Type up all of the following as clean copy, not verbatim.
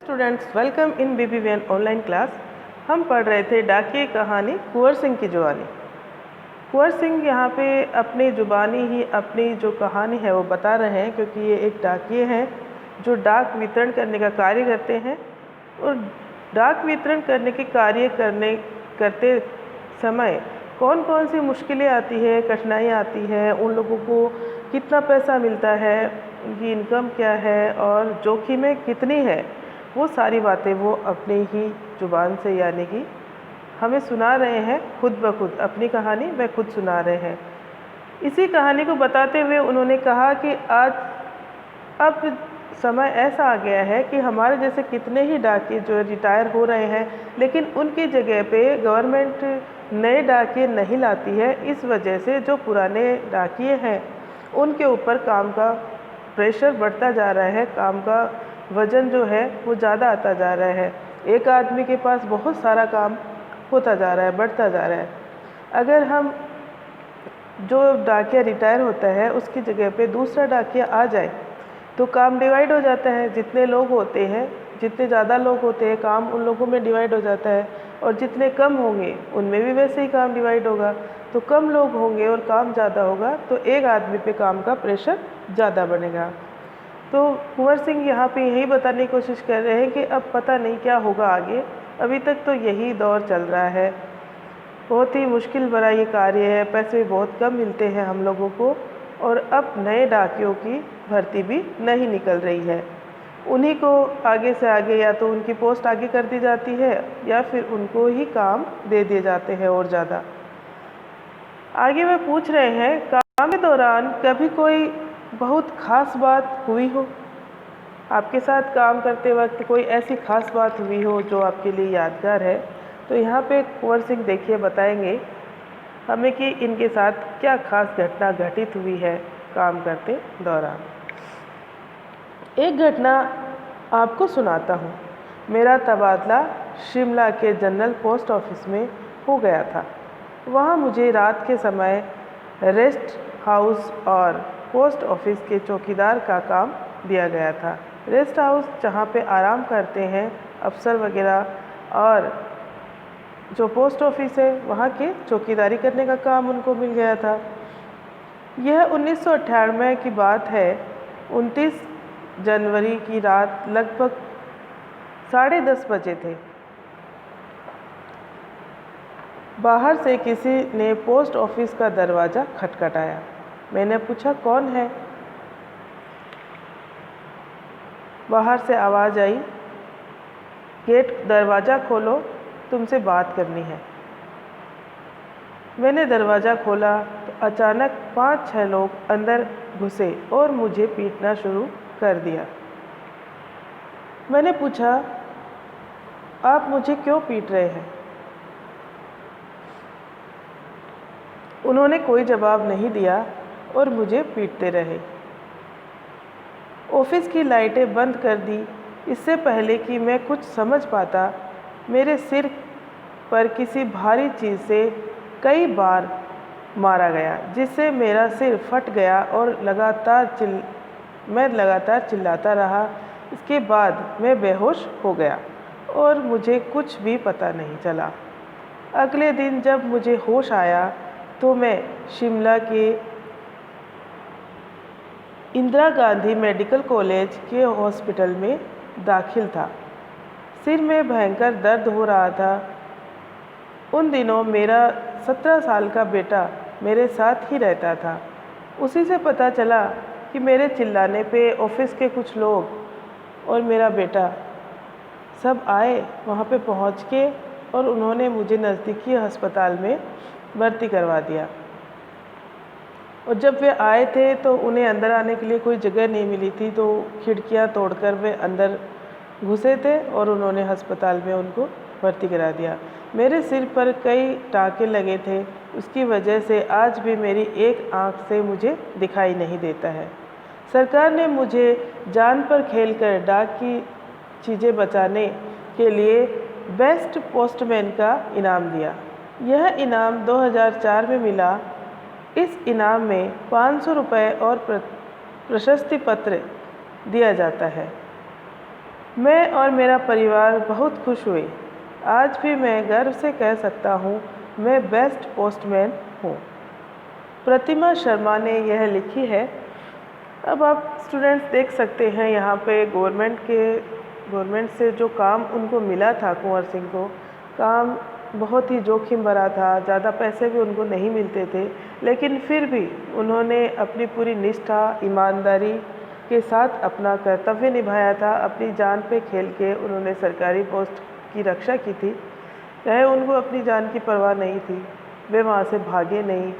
Students welcome in BBVN online class. हम पढ़ रहे थे डाकिये कहानी कुंवर सिंह की जुबानी। कुंवर सिंह यहाँ पे अपनी जुबानी ही अपनी जो कहानी है वो बता रहे हैं, क्योंकि ये एक डाकिये हैं जो डाक वितरण करने का कार्य करते हैं। और डाक वितरण करने के कार्य करते समय कौन कौन सी मुश्किलें आती है, कठिनाइयाँ आती है, उन लोगों को कितना पैसा मिलता है, उनकी इनकम क्या है और जोखिमें कितनी है, वो सारी बातें वो अपनी ही ज़ुबान से यानी कि हमें सुना रहे हैं। खुद ब खुद अपनी कहानी वह खुद सुना रहे हैं। इसी कहानी को बताते हुए उन्होंने कहा कि अब समय ऐसा आ गया है कि हमारे जैसे कितने ही डाकिये जो रिटायर हो रहे हैं, लेकिन उनकी जगह पे गवर्नमेंट नए डाकिये नहीं लाती है। इस वजह से जो पुराने डाकिये हैं उनके ऊपर काम का प्रेशर बढ़ता जा रहा है, काम का वज़न जो है वो ज़्यादा आता जा रहा है। एक आदमी के पास बहुत सारा काम होता जा रहा है, बढ़ता जा रहा है। अगर हम जो डाकिया रिटायर होता है उसकी जगह पे दूसरा डाकिया आ जाए तो काम डिवाइड हो जाता है। जितने लोग होते हैं, जितने ज़्यादा लोग होते हैं, काम उन लोगों में डिवाइड हो जाता है, और जितने कम होंगे उनमें भी वैसे ही काम डिवाइड होगा। तो कम लोग होंगे और काम ज़्यादा होगा तो एक आदमी पे काम का प्रेशर ज़्यादा बनेगा। तो कुंवर सिंह यहाँ पे यही बताने की कोशिश कर रहे हैं कि अब पता नहीं क्या होगा आगे। अभी तक तो यही दौर चल रहा है, बहुत ही मुश्किल भरा ये कार्य है, पैसे बहुत कम मिलते हैं हम लोगों को, और अब नए डाकियों की भर्ती भी नहीं निकल रही है। उन्हीं को आगे से आगे या तो उनकी पोस्ट आगे कर दी जाती है या फिर उनको ही काम दे दिए जाते हैं और ज़्यादा। आगे वह पूछ रहे हैं, काम के दौरान कभी कोई बहुत ख़ास बात हुई हो? आपके साथ काम करते वक्त कोई ऐसी ख़ास बात हुई हो जो आपके लिए यादगार है? तो यहाँ पे कुंवर सिंह देखिए बताएंगे हमें कि इनके साथ क्या ख़ास घटना घटित हुई है काम करते दौरान। एक घटना आपको सुनाता हूँ। मेरा तबादला शिमला के जनरल पोस्ट ऑफिस में हो गया था। वहाँ मुझे रात के समय रेस्ट हाउस और पोस्ट ऑफिस के चौकीदार का काम दिया गया था। रेस्ट हाउस जहाँ पे आराम करते हैं अफसर वगैरह, और जो पोस्ट ऑफिस है वहाँ के चौकीदारी करने का काम उनको मिल गया था। यह 1998 की बात है। 29 जनवरी की रात लगभग 10:30 बजे थे। बाहर से किसी ने पोस्ट ऑफिस का दरवाज़ा खटखटाया। मैंने पूछा, कौन है? बाहर से आवाज़ आई, दरवाज़ा खोलो, तुमसे बात करनी है। मैंने दरवाज़ा खोला तो अचानक 5-6 लोग अंदर घुसे और मुझे पीटना शुरू कर दिया। मैंने पूछा, आप मुझे क्यों पीट रहे हैं? उन्होंने कोई जवाब नहीं दिया और मुझे पीटते रहे। ऑफिस की लाइटें बंद कर दी। इससे पहले कि मैं कुछ समझ पाता, मेरे सिर पर किसी भारी चीज़ से कई बार मारा गया, जिससे मेरा सिर फट गया और मैं लगातार चिल्लाता रहा। इसके बाद मैं बेहोश हो गया और मुझे कुछ भी पता नहीं चला। अगले दिन जब मुझे होश आया तो मैं शिमला के इंदिरा गांधी मेडिकल कॉलेज के हॉस्पिटल में दाखिल था। सिर में भयंकर दर्द हो रहा था। उन दिनों मेरा 17 साल का बेटा मेरे साथ ही रहता था। उसी से पता चला कि मेरे चिल्लाने पे ऑफिस के कुछ लोग और मेरा बेटा सब आए वहाँ पे पहुँच के, और उन्होंने मुझे नज़दीकी अस्पताल में भर्ती करवा दिया। और जब वे आए थे तो उन्हें अंदर आने के लिए कोई जगह नहीं मिली थी, तो खिड़कियां तोड़कर वे अंदर घुसे थे और उन्होंने अस्पताल में उनको भर्ती करा दिया। मेरे सिर पर कई टाँके लगे थे, उसकी वजह से आज भी मेरी एक आँख से मुझे दिखाई नहीं देता है। सरकार ने मुझे जान पर खेलकर डाक की चीज़ें बचाने के लिए बेस्ट पोस्टमैन का इनाम दिया। यह इनाम 2004 में मिला। इस इनाम में 500 रुपये और प्रशस्ति पत्र दिया जाता है। मैं और मेरा परिवार बहुत खुश हुए। आज भी मैं गर्व से कह सकता हूँ, मैं बेस्ट पोस्टमैन हूँ। प्रतिमा शर्मा ने यह लिखी है। अब आप स्टूडेंट्स देख सकते हैं यहाँ पे गवर्नमेंट से जो काम उनको मिला था, कुंवर सिंह को, काम बहुत ही जोखिम भरा था, ज़्यादा पैसे भी उनको नहीं मिलते थे, लेकिन फिर भी उन्होंने अपनी पूरी निष्ठा, ईमानदारी के साथ अपना कर्तव्य निभाया था। अपनी जान पे खेल के उन्होंने सरकारी पोस्ट की रक्षा की थी, चाहे उनको अपनी जान की परवाह नहीं थी, वे वहाँ से भागे नहीं।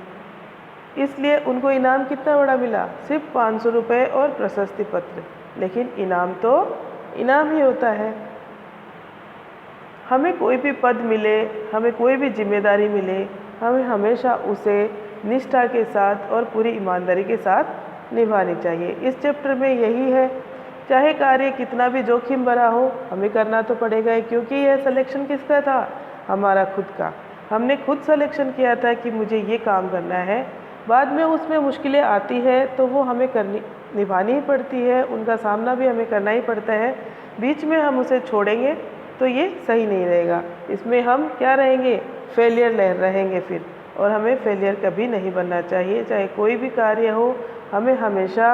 इसलिए उनको इनाम कितना बड़ा मिला, सिर्फ 500 रुपये और प्रशस्ति पत्र, लेकिन इनाम तो इनाम ही होता है। हमें कोई भी पद मिले, हमें कोई भी जिम्मेदारी मिले, हमें हमेशा उसे निष्ठा के साथ और पूरी ईमानदारी के साथ निभानी चाहिए। इस चैप्टर में यही है, चाहे कार्य कितना भी जोखिम भरा हो, हमें करना तो पड़ेगा ही, क्योंकि यह सिलेक्शन किसका था, हमारा खुद का। हमने खुद सिलेक्शन किया था कि मुझे ये काम करना है। बाद में उसमें मुश्किलें आती है तो वो हमें निभानी ही पड़ती है, उनका सामना भी हमें करना ही पड़ता है। बीच में हम उसे छोड़ेंगे तो ये सही नहीं रहेगा, इसमें हम क्या रहेंगे, फेलियर रहेंगे फिर, और हमें फेलियर कभी नहीं बनना चाहिए। चाहे कोई भी कार्य हो, हमें हमेशा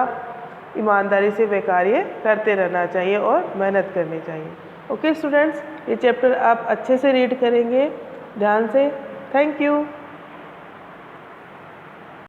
ईमानदारी से वे कार्य करते रहना चाहिए और मेहनत करनी चाहिए। ओके स्टूडेंट्स, ये चैप्टर आप अच्छे से रीड करेंगे ध्यान से। Thank you.